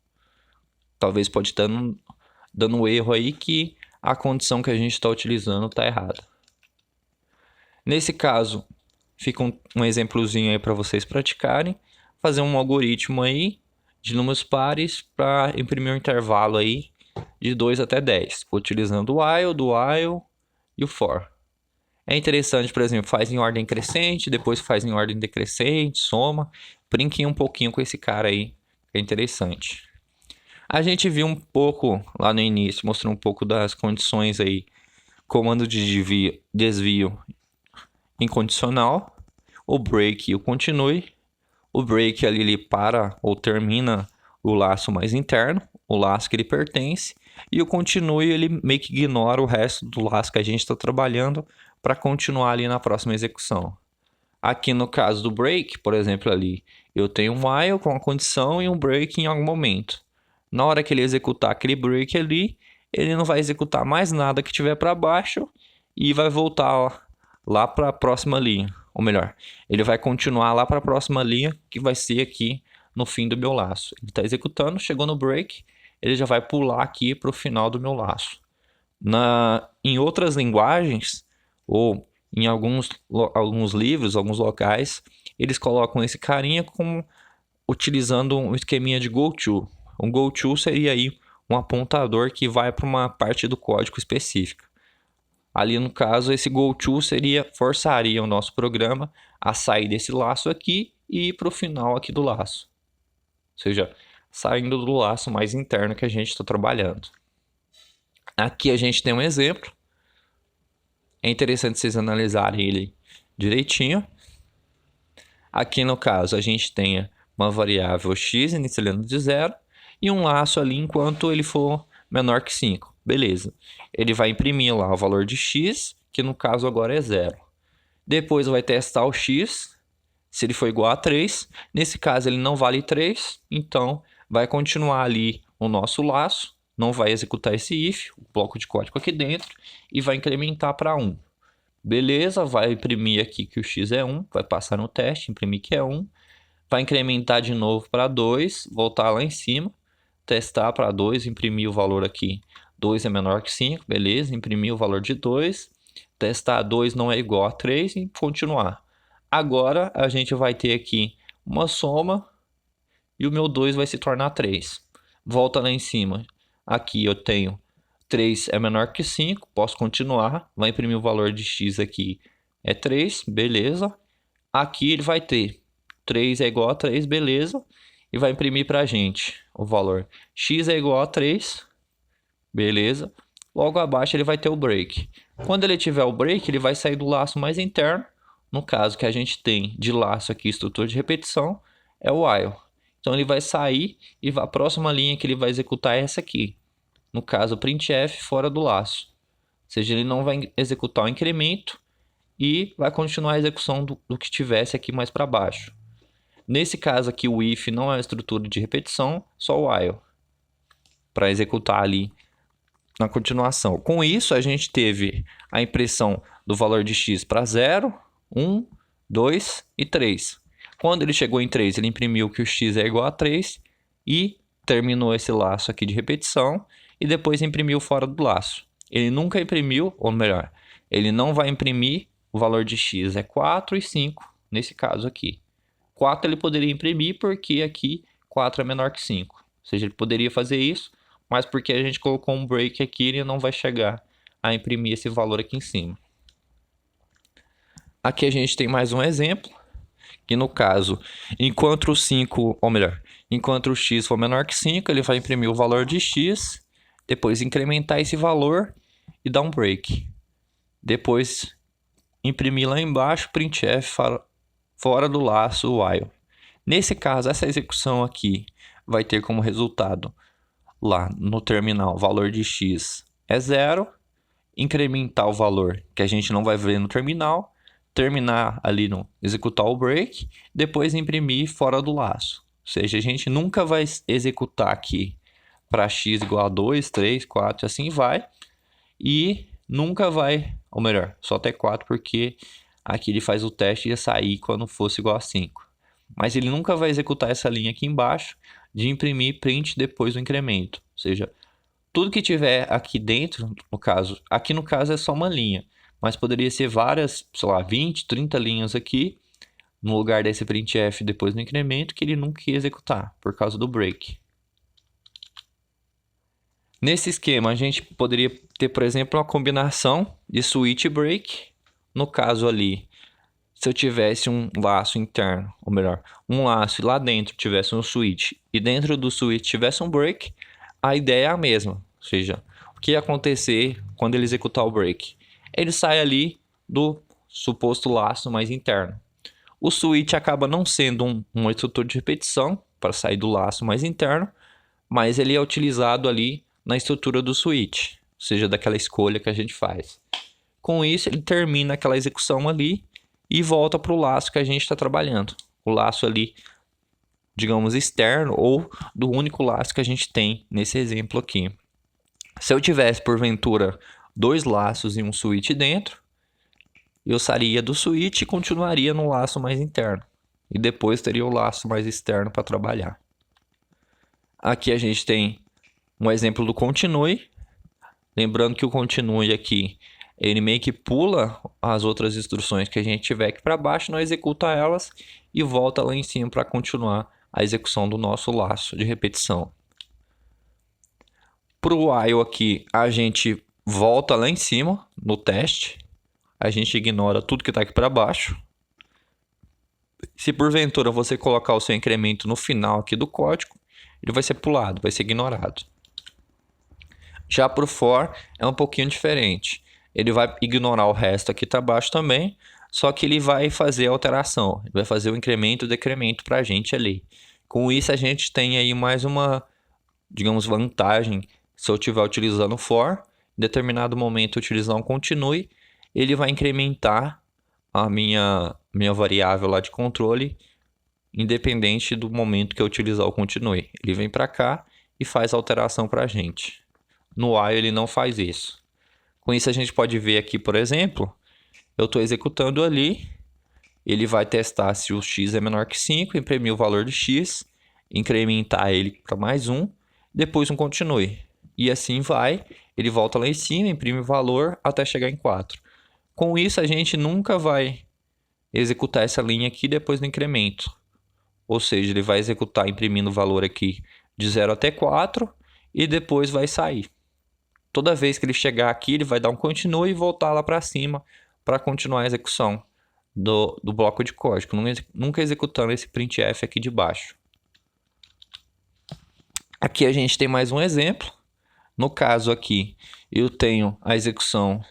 Talvez pode estar dando um erro aí que a condição que a gente está utilizando está errada. Nesse caso, fica um exemplozinho aí para vocês praticarem. Fazer um algoritmo aí de números pares para imprimir um intervalo aí de 2 até 10, utilizando o while, do while e o for. É interessante, por exemplo, faz em ordem crescente, depois faz em ordem decrescente, soma. Brinquem um pouquinho com esse cara aí, é interessante. A gente viu um pouco lá no início, mostrou um pouco das condições aí, comando de desvio incondicional, o break e o continue. O break ali ele para ou termina o laço mais interno, o laço que ele pertence, e o continue ele meio que ignora o resto do laço que a gente está trabalhando para continuar ali na próxima execução. Aqui no caso do break, por exemplo, ali eu tenho um while com a condição e um break em algum momento. Na hora que ele executar aquele break ali, ele não vai executar mais nada que tiver para baixo e vai voltar lá para a próxima linha. Ou melhor, ele vai continuar lá para a próxima linha, que vai ser aqui no fim do meu laço. Ele está executando, chegou no break, ele já vai pular aqui para o final do meu laço. Em outras linguagens, ou em alguns livros, alguns locais, eles colocam esse carinha como utilizando um esqueminha de goto. Um goto seria aí um apontador que vai para uma parte do código específica. Ali no caso, esse goto forçaria o nosso programa a sair desse laço aqui e ir para o final aqui do laço. Ou seja, saindo do laço mais interno que a gente está trabalhando. Aqui a gente tem um exemplo. É interessante vocês analisarem ele direitinho. Aqui no caso a gente tem uma variável x inicializando de 0 e um laço ali enquanto ele for menor que 5. Beleza. Ele vai imprimir lá o valor de x, que no caso agora é 0. Depois vai testar o x, se ele for igual a 3. Nesse caso ele não vale 3, então vai continuar ali o nosso laço, não vai executar esse if, o bloco de código aqui dentro, e vai incrementar para 1. Beleza, vai imprimir aqui que o x é 1, vai passar no teste, imprimir que é 1. Vai incrementar de novo para 2, voltar lá em cima, testar para 2, imprimir o valor aqui. 2 é menor que 5, beleza, imprimir o valor de 2, testar 2 não é igual a 3 e continuar. Agora a gente vai ter aqui uma soma e o meu 2 vai se tornar 3. Volta lá em cima, aqui eu tenho 3 é menor que 5, posso continuar, vai imprimir o valor de x aqui, é 3, beleza. Aqui ele vai ter 3 é igual a 3, beleza. E vai imprimir para a gente o valor x é igual a 3, beleza. Logo abaixo ele vai ter o break. Quando ele tiver o break, ele vai sair do laço mais interno. No caso que a gente tem de laço aqui, estrutura de repetição, é o while. Então ele vai sair e a próxima linha que ele vai executar é essa aqui. No caso, printf fora do laço. Ou seja, ele não vai executar o incremento e vai continuar a execução do que tivesse aqui mais para baixo. Nesse caso aqui, o if não é uma estrutura de repetição, só o while, para executar ali na continuação. Com isso, a gente teve a impressão do valor de x para 0, 1, 2 e 3. Quando ele chegou em 3, ele imprimiu que o x é igual a 3 e terminou esse laço aqui de repetição e depois imprimiu fora do laço. Ele nunca imprimiu, ou melhor, ele não vai imprimir o valor de x é 4 e 5, nesse caso aqui. 4 ele poderia imprimir porque aqui 4 é menor que 5. Ou seja, ele poderia fazer isso, mas porque a gente colocou um break aqui, ele não vai chegar a imprimir esse valor aqui em cima. Aqui a gente tem mais um exemplo, que no caso, enquanto o 5, ou melhor, enquanto o x for menor que 5, ele vai imprimir o valor de x, depois incrementar esse valor e dar um break. Depois imprimir lá embaixo, printf fora do laço while. Nesse caso, essa execução aqui vai ter como resultado lá no terminal valor de x é 0, incrementar o valor que a gente não vai ver no terminal, terminar ali no executar o break, depois imprimir fora do laço. Ou seja, a gente nunca vai executar aqui para x igual a 2, 3, 4 e assim vai, e nunca vai, ou melhor, só até 4 porque aqui ele faz o teste e ia sair quando fosse igual a 5. Mas ele nunca vai executar essa linha aqui embaixo de imprimir print depois do incremento. Ou seja, Tudo que tiver aqui dentro, no caso, aqui no caso é só uma linha, mas poderia ser várias, sei lá, 20, 30 linhas aqui, no lugar desse printf depois do incremento, que ele nunca ia executar, por causa do break. Nesse esquema, a gente poderia ter, por exemplo, uma combinação de switch e break. No caso ali, se eu tivesse um laço interno, ou melhor, um laço e lá dentro tivesse um switch e dentro do switch tivesse um break, a ideia é a mesma. Ou seja, o que ia acontecer quando ele executar o break? Ele sai ali do suposto laço mais interno. O switch acaba não sendo uma estrutura de repetição para sair do laço mais interno, mas ele é utilizado ali na estrutura do switch, ou seja, daquela escolha que a gente faz. Com isso, ele termina aquela execução ali e volta para o laço que a gente está trabalhando. O laço ali, digamos, externo ou do único laço que a gente tem nesse exemplo aqui. Se eu tivesse, porventura, 2 laços e um switch dentro, eu sairia do switch e continuaria no laço mais interno. E depois teria o laço mais externo para trabalhar. Aqui a gente tem um exemplo do continue. Lembrando que o continue aqui, ele meio que pula as outras instruções que a gente tiver aqui para baixo, não executa elas e volta lá em cima para continuar a execução do nosso laço de repetição. Para o while aqui, a gente volta lá em cima no teste. A gente ignora tudo que está aqui para baixo. Se porventura você colocar o seu incremento no final aqui do código, ele vai ser pulado, vai ser ignorado. Já para o for é um pouquinho diferente. Ele vai ignorar o resto aqui para baixo também, só que ele vai fazer a alteração. Ele vai fazer o incremento e o decremento para a gente ali. Com isso a gente tem aí mais uma, digamos, vantagem. Se eu estiver utilizando o for, em determinado momento utilizar um continue, ele vai incrementar a minha variável lá de controle, independente do momento que eu utilizar o continue. Ele vem para cá e faz a alteração para a gente. No while ele não faz isso. Com isso a gente pode ver aqui, por exemplo, eu estou executando ali, ele vai testar se o x é menor que 5, imprimir o valor de x, incrementar ele para mais 1, depois um continue. E assim vai, ele volta lá em cima, imprime o valor até chegar em 4. Com isso a gente nunca vai executar essa linha aqui depois do incremento. Ou seja, ele vai executar imprimindo o valor aqui de 0 até 4 e depois vai sair. Toda vez que ele chegar aqui, ele vai dar um continue e voltar lá para cima para continuar a execução do bloco de código, nunca executando esse printf aqui de baixo. Aqui a gente tem mais um exemplo. No caso aqui, eu tenho a execução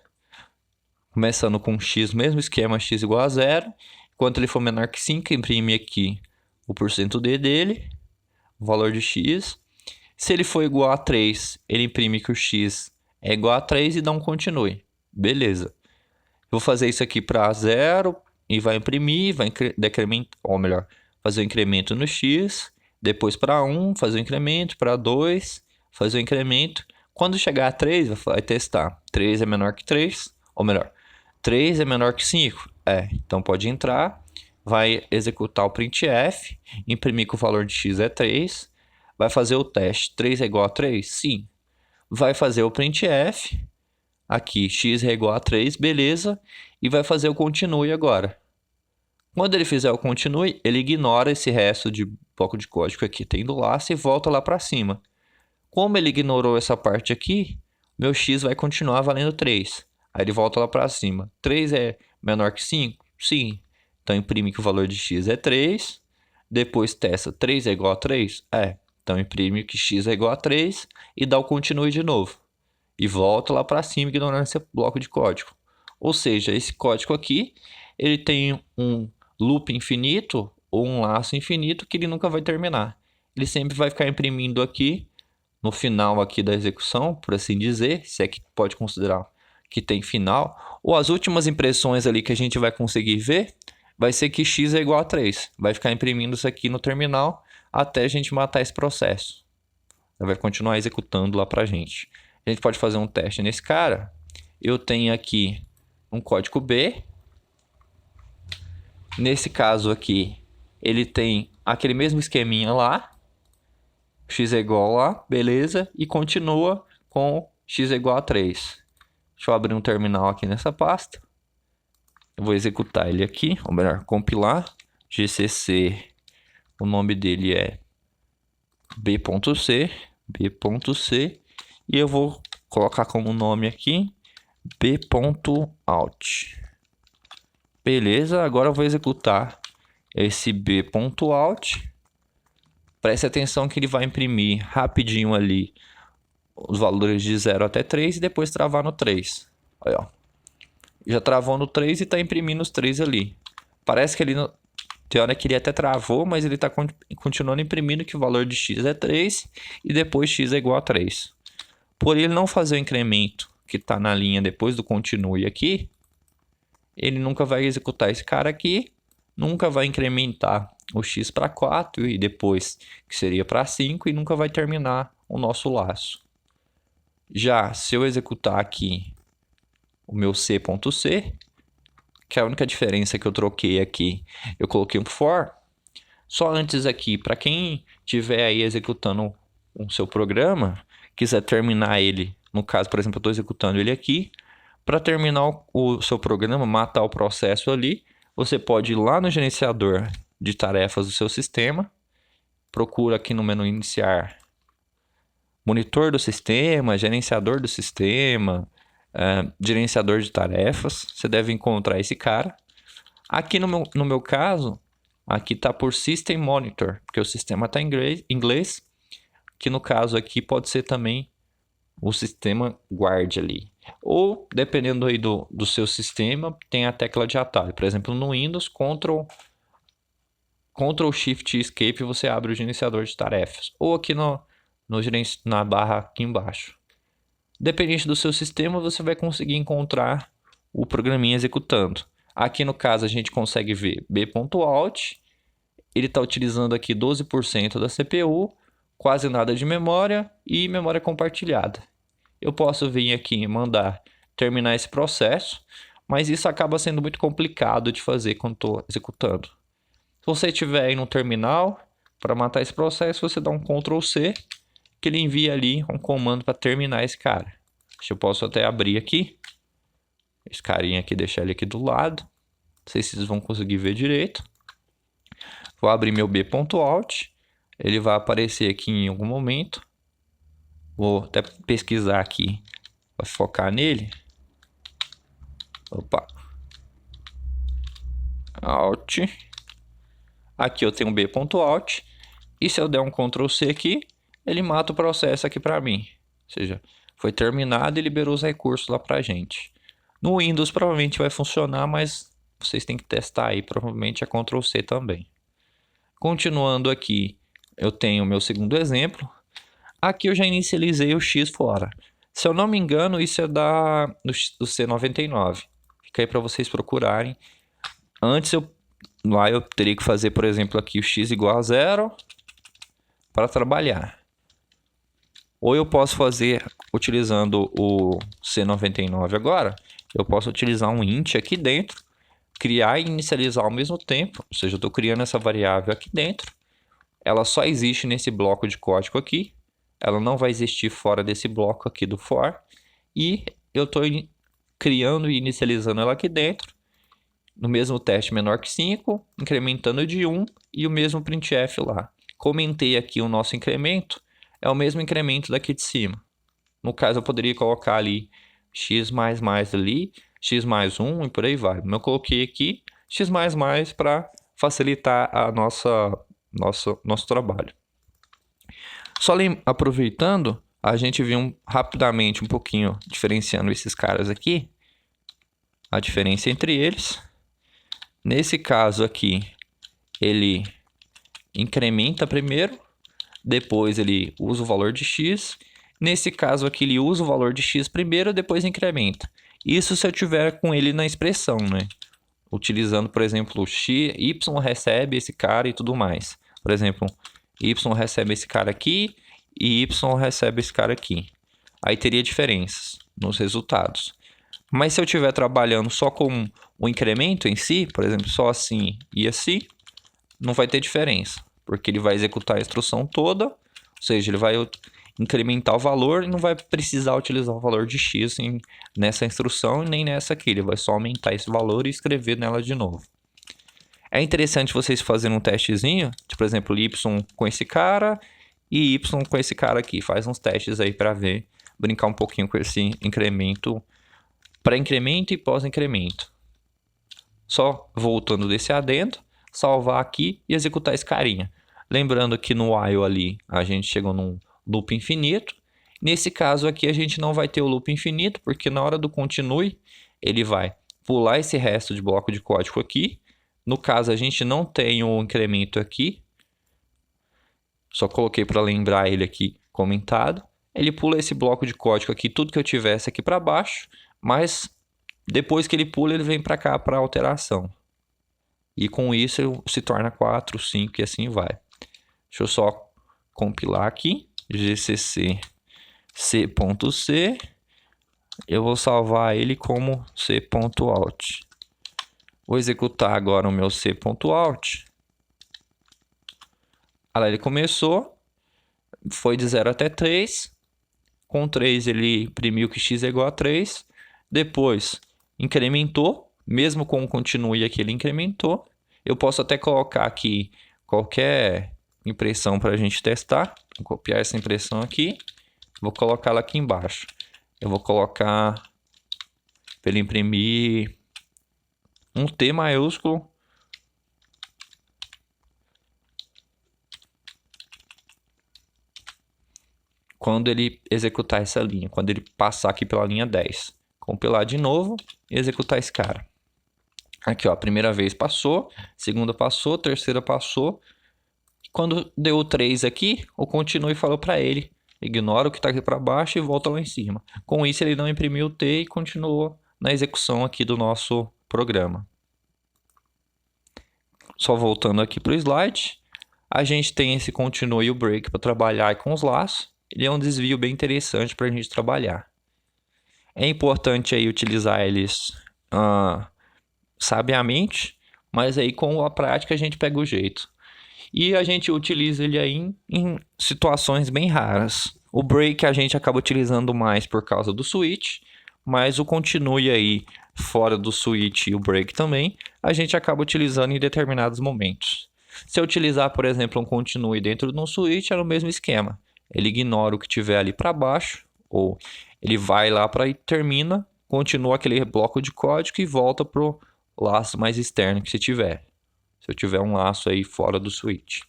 começando com x, mesmo esquema, x igual a 0. Enquanto ele for menor que 5, imprime aqui o %d dele, o valor de x. Se ele for igual a 3, ele imprime que o x é igual a 3 e dá um continue. Beleza. Vou fazer isso aqui para 0 e vai imprimir, vai decrementar, ou melhor, fazer o incremento no x, depois para 1, fazer o incremento, para 2, fazer o incremento. Quando chegar a 3, vai testar. 3 é menor que 3, ou melhor, 3 é menor que 5. Então pode entrar, vai executar o printf, imprimir que o valor de x é 3, vai fazer o teste, 3 é igual a 3? Sim. Vai fazer o printf, aqui x é igual a 3, beleza, e vai fazer o continue agora. Quando ele fizer o continue, ele ignora esse resto de bloco de código aqui, tem do laço e volta lá para cima. Como ele ignorou essa parte aqui, meu x vai continuar valendo 3. Aí ele volta lá para cima. 3 é menor que 5? Sim. Então imprime que o valor de x é 3. Depois testa, 3 é igual a 3? Então imprime que x é igual a 3 e dá o continue de novo. E volta lá para cima ignorando esse bloco de código. Ou seja, esse código aqui, ele tem um loop infinito ou um laço infinito que ele nunca vai terminar. Ele sempre vai ficar imprimindo aqui no final aqui da execução, por assim dizer, se é que pode considerar que tem final, ou as últimas impressões ali que a gente vai conseguir ver, vai ser que x é igual a 3. Vai ficar imprimindo isso aqui no terminal até a gente matar esse processo. Vai continuar executando lá pra gente. A gente pode fazer um teste nesse cara. Eu tenho aqui um código B. Nesse caso aqui, ele tem aquele mesmo esqueminha lá. X é igual a, beleza, e continua com x é igual a 3. Deixa eu abrir um terminal aqui nessa pasta. Eu vou executar ele aqui, ou melhor, compilar. GCC, o nome dele é b.c, e eu vou colocar como nome aqui b.out. Beleza, agora eu vou executar esse b.out. Preste atenção que ele vai imprimir rapidinho ali os valores de 0 até 3 e depois travar no 3. Aí, ó. Já travou no 3 e está imprimindo os 3 ali. Parece que ele, tem hora que ele até travou, mas ele está continuando imprimindo que o valor de x é 3 e depois x é igual a 3. Por ele não fazer o incremento que está na linha depois do continue aqui, ele nunca vai executar esse cara aqui, nunca vai incrementar o x para 4 e depois que seria para 5 e nunca vai terminar o nosso laço. Já se eu executar aqui o meu c.c, que é a única diferença que eu troquei aqui, eu coloquei um for. Só antes aqui, para quem estiver aí executando o seu programa, quiser terminar ele, no caso, por exemplo, eu estou executando ele aqui, para terminar o seu programa, matar o processo ali, você pode ir lá no gerenciador de tarefas do seu sistema, procura aqui no menu iniciar, monitor do sistema, gerenciador do sistema, gerenciador de tarefas, você deve encontrar esse cara. Aqui no meu caso, aqui está por System Monitor, porque o sistema está em inglês, que no caso aqui pode ser também o sistema guard ali. Ou, dependendo aí do seu sistema, tem a tecla de atalho. Por exemplo, no Windows, Ctrl Shift e Escape, você abre o gerenciador de tarefas. Ou aqui na barra aqui embaixo. Dependente do seu sistema, você vai conseguir encontrar o programinha executando. Aqui no caso, a gente consegue ver b.out. Ele está utilizando aqui 12% da CPU, quase nada de memória e memória compartilhada. Eu posso vir aqui e mandar terminar esse processo, mas isso acaba sendo muito complicado de fazer quando estou executando. Se você tiver aí no terminal, para matar esse processo, você dá um Ctrl C, que ele envia ali um comando para terminar esse cara. Eu posso até abrir aqui, esse carinha aqui, deixar ele aqui do lado. Não sei se vocês vão conseguir ver direito. Vou abrir meu b.out, ele vai aparecer aqui em algum momento. Vou até pesquisar aqui para focar nele. Opa. Out. Aqui eu tenho b.out. E se eu der um Ctrl C aqui, ele mata o processo aqui para mim. Ou seja, foi terminado e liberou os recursos lá para a gente. No Windows provavelmente vai funcionar, mas vocês têm que testar aí. Provavelmente é Ctrl C também. Continuando aqui, eu tenho o meu segundo exemplo. Aqui eu já inicializei o X fora. Se eu não me engano, isso é do C99. Fica aí para vocês procurarem. Antes lá eu teria que fazer, por exemplo, aqui o X igual a 0 para trabalhar. Ou eu posso fazer utilizando o C99 agora. Eu posso utilizar um int aqui dentro, criar e inicializar ao mesmo tempo. Ou seja, eu estou criando essa variável aqui dentro. Ela só existe nesse bloco de código aqui. Ela não vai existir fora desse bloco aqui do for. E eu estou criando e inicializando ela aqui dentro. No mesmo teste menor que 5, incrementando de 1 e o mesmo printf lá. Comentei aqui o nosso incremento. É o mesmo incremento daqui de cima. No caso, eu poderia colocar ali x mais mais ali, x mais 1 e por aí vai. Eu coloquei aqui x mais mais para facilitar a nosso trabalho. Só aproveitando, a gente viu rapidamente um pouquinho diferenciando esses caras aqui. A diferença entre eles. Nesse caso aqui, ele incrementa primeiro, depois ele usa o valor de x. Nesse caso aqui, ele usa o valor de x primeiro, depois incrementa. Isso se eu tiver com ele na expressão, né? Utilizando, por exemplo, y recebe esse cara e tudo mais. Por exemplo, y recebe esse cara aqui e y recebe esse cara aqui. Aí teria diferenças nos resultados. Mas se eu estiver trabalhando só com o incremento em si, por exemplo, só assim e assim, não vai ter diferença. Porque ele vai executar a instrução toda, ou seja, ele vai incrementar o valor e não vai precisar utilizar o valor de x nessa instrução e nem nessa aqui. Ele vai só aumentar esse valor e escrever nela de novo. É interessante vocês fazerem um testezinho, por exemplo, y com esse cara e y com esse cara aqui. Faz uns testes aí para ver, brincar um pouquinho com esse incremento, pré-incremento e pós-incremento. Só voltando desse adendo, salvar aqui e executar esse carinha. Lembrando que no while ali a gente chegou num loop infinito. Nesse caso aqui a gente não vai ter o loop infinito, porque na hora do continue ele vai pular esse resto de bloco de código aqui. No caso, a gente não tem o incremento aqui. Só coloquei para lembrar ele aqui comentado. Ele pula esse bloco de código aqui, tudo que eu tivesse aqui para baixo. Mas depois que ele pula, ele vem para cá para alteração. E com isso, ele se torna 4, 5 e assim vai. Deixa eu só compilar aqui. GCC c.c. Eu vou salvar ele como c.out. Vou executar agora o meu c.out. Olha lá, ele começou. Foi de 0 até 3. Com 3 ele imprimiu que x é igual a 3. Depois incrementou. Mesmo com o continue aqui ele incrementou. Eu posso até colocar aqui qualquer impressão para a gente testar. Vou copiar essa impressão aqui. Vou colocar ela aqui embaixo. Eu vou colocar para ele imprimir um T maiúsculo. Quando ele executar essa linha. Quando ele passar aqui pela linha 10. Compilar de novo e executar esse cara. Aqui, ó, a primeira vez passou, segunda passou, terceira passou. Quando deu 3 aqui, o continue falou para ele, ignora o que está aqui para baixo e volta lá em cima. Com isso, ele não imprimiu o T e continuou na execução aqui do nosso programa. Só voltando aqui para o slide, a gente tem esse continue e o break para trabalhar com os laços. Ele é um desvio bem interessante para a gente trabalhar. É importante aí utilizar eles sabiamente, mas aí com a prática a gente pega o jeito. E a gente utiliza ele aí em situações bem raras. O break a gente acaba utilizando mais por causa do switch, mas o continue aí fora do switch e o break também, a gente acaba utilizando em determinados momentos. Se eu utilizar, por exemplo, um continue dentro de um switch, é no mesmo esquema. Ele ignora o que tiver ali para baixo, ou ele vai lá para e termina, continua aquele bloco de código e volta para o laço mais externo que se tiver. Se eu tiver um laço aí fora do switch.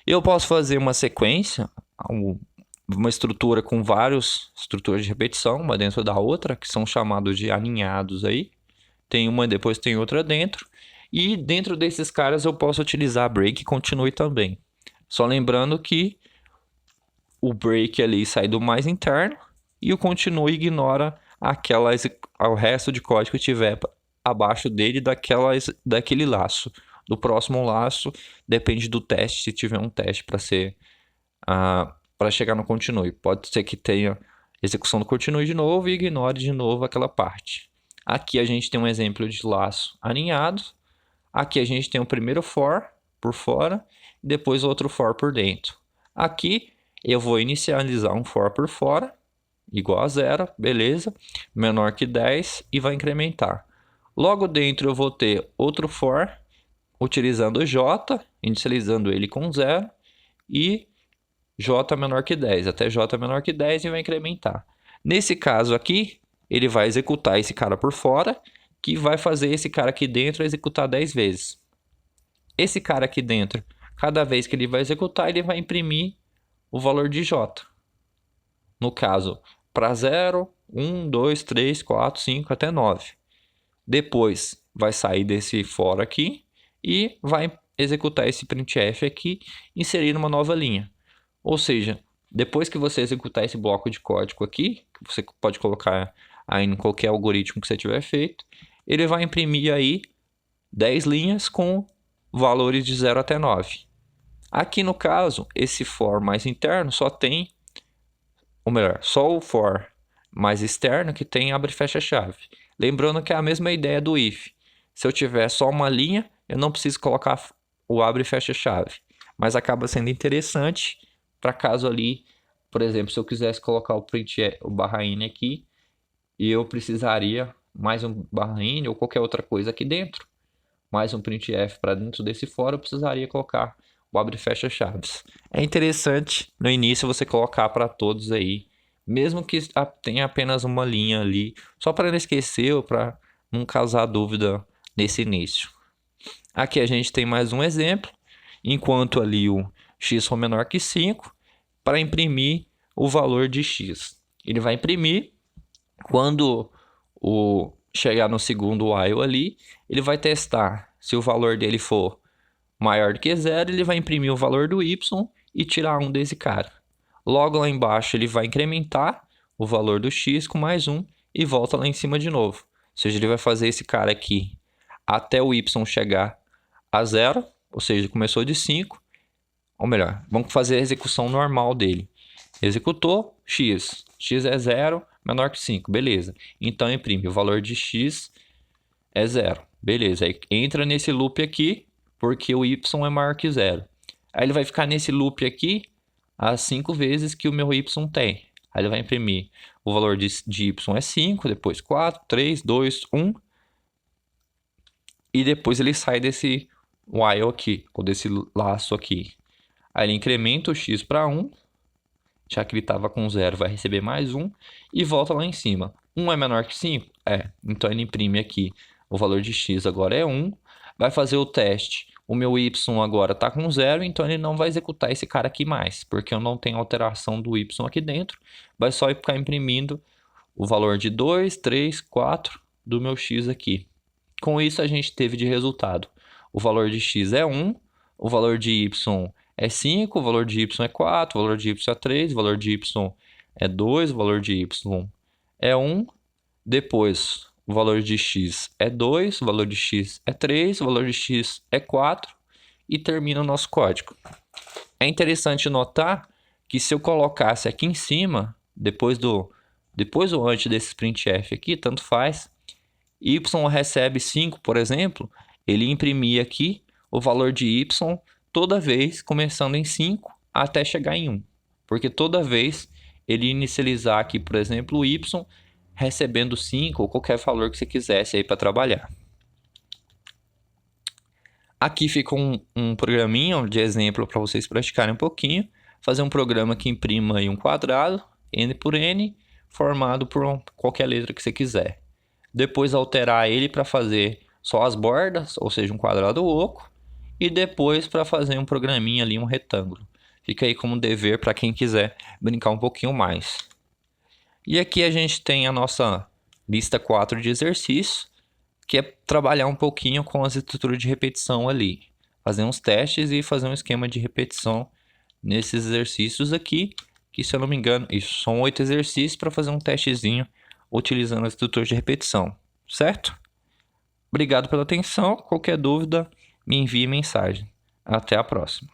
Eu posso fazer uma sequência, uma estrutura com várias estruturas de repetição, uma dentro da outra, que são chamados de aninhados aí. Tem uma e depois tem outra dentro. E dentro desses caras eu posso utilizar break e continue também. Só lembrando que o break ali sai do mais interno e o continue ignora o resto de código que tiver abaixo dele daquele laço. Do próximo laço depende do teste, se tiver um teste para ser para chegar no continue. Pode ser que tenha execução do continue de novo e ignore de novo aquela parte. Aqui a gente tem um exemplo de laço aninhado. Aqui a gente tem o primeiro for por fora e depois outro for por dentro. Aqui eu vou inicializar um for por fora igual a 0, beleza? Menor que 10 e vai incrementar. Logo dentro eu vou ter outro for, utilizando o j, inicializando ele com 0, e j menor que 10, até j menor que 10 e vai incrementar. Nesse caso aqui, ele vai executar esse cara por fora, que vai fazer esse cara aqui dentro executar 10 vezes. Esse cara aqui dentro, cada vez que ele vai executar, ele vai imprimir o valor de j. No caso, para 0, 1, 2, 3, 4, 5, até 9. Depois vai sair desse for aqui e vai executar esse printf aqui, inserir uma nova linha. Ou seja, depois que você executar esse bloco de código aqui, que você pode colocar aí em qualquer algoritmo que você tiver feito, ele vai imprimir aí 10 linhas com valores de 0 até 9. Aqui no caso, esse for mais interno só tem, ou melhor, só o for mais externo que tem abre e fecha chave. Lembrando que é a mesma ideia do if. Se eu tiver só uma linha, eu não preciso colocar o abre e fecha chave. Mas acaba sendo interessante para caso ali Por exemplo, se eu quisesse colocar o print o barra n aqui, e eu precisaria mais um barra n ou qualquer outra coisa aqui dentro, mais um printf para dentro desse fora, eu precisaria colocar o abre e fecha chaves. É interessante no início você colocar para todos aí, mesmo que tenha apenas uma linha ali, só para não esquecer ou para não causar dúvida nesse início. Aqui a gente tem mais um exemplo, enquanto ali o x for menor que 5, para imprimir o valor de x. Ele vai imprimir, quando chegar no segundo while ali, ele vai testar se o valor dele for maior do que 0, ele vai imprimir o valor do y e tirar 1 desse cara. Logo lá embaixo ele vai incrementar o valor do x com mais 1 e volta lá em cima de novo. Ou seja, ele vai fazer esse cara aqui até o y chegar a 0, ou seja, começou de 5, ou melhor, vamos fazer a execução normal dele. Executou, x é 0, menor que 5, beleza. Então imprime o valor de x é 0, beleza. Aí entra nesse loop aqui, porque o y é maior que 0. Aí ele vai ficar nesse loop aqui as 5 vezes que o meu y tem. Aí ele vai imprimir o valor de y é 5, depois 4, 3, 2, 1. E depois ele sai desse while aqui, ou desse laço aqui. Aí ele incrementa o x para 1. Já que ele estava com 0, vai receber mais 1 e volta lá em cima. 1 é menor que 5? É. Então ele imprime aqui o valor de x agora é 1. Vai fazer o teste. O meu y agora está com 0, então ele não vai executar esse cara aqui mais, porque eu não tenho alteração do y aqui dentro. Vai só ficar imprimindo o valor de 2, 3, 4 do meu x aqui. Com isso a gente teve de resultado o valor de x é 1, o valor de y é 5, o valor de y é 4, o valor de y é 3, o valor de y é 2, o valor de y é 1. Depois, o valor de x é 2, o valor de x é 3, o valor de x é 4 e termina o nosso código. É interessante notar que se eu colocasse aqui em cima, depois ou antes desse printf aqui, tanto faz, y recebe 5, por exemplo, ele imprimia aqui o valor de y toda vez começando em 5 até chegar em 1. Porque toda vez ele inicializar aqui, por exemplo, o y recebendo 5 ou qualquer valor que você quisesse aí para trabalhar. Aqui fica um programinha de exemplo para vocês praticarem um pouquinho. Fazer um programa que imprima aí um quadrado, n por n, formado por qualquer letra que você quiser. Depois alterar ele para fazer só as bordas, ou seja, um quadrado oco. E depois para fazer um programinha ali, um retângulo. Fica aí como dever para quem quiser brincar um pouquinho mais. E aqui a gente tem a nossa lista 4 de exercícios, que é trabalhar um pouquinho com as estruturas de repetição ali. Fazer uns testes e fazer um esquema de repetição nesses exercícios aqui, que se eu não me engano, isso são 8 exercícios para fazer um testezinho utilizando a estrutura de repetição, certo? Obrigado pela atenção, qualquer dúvida me envie mensagem. Até a próxima.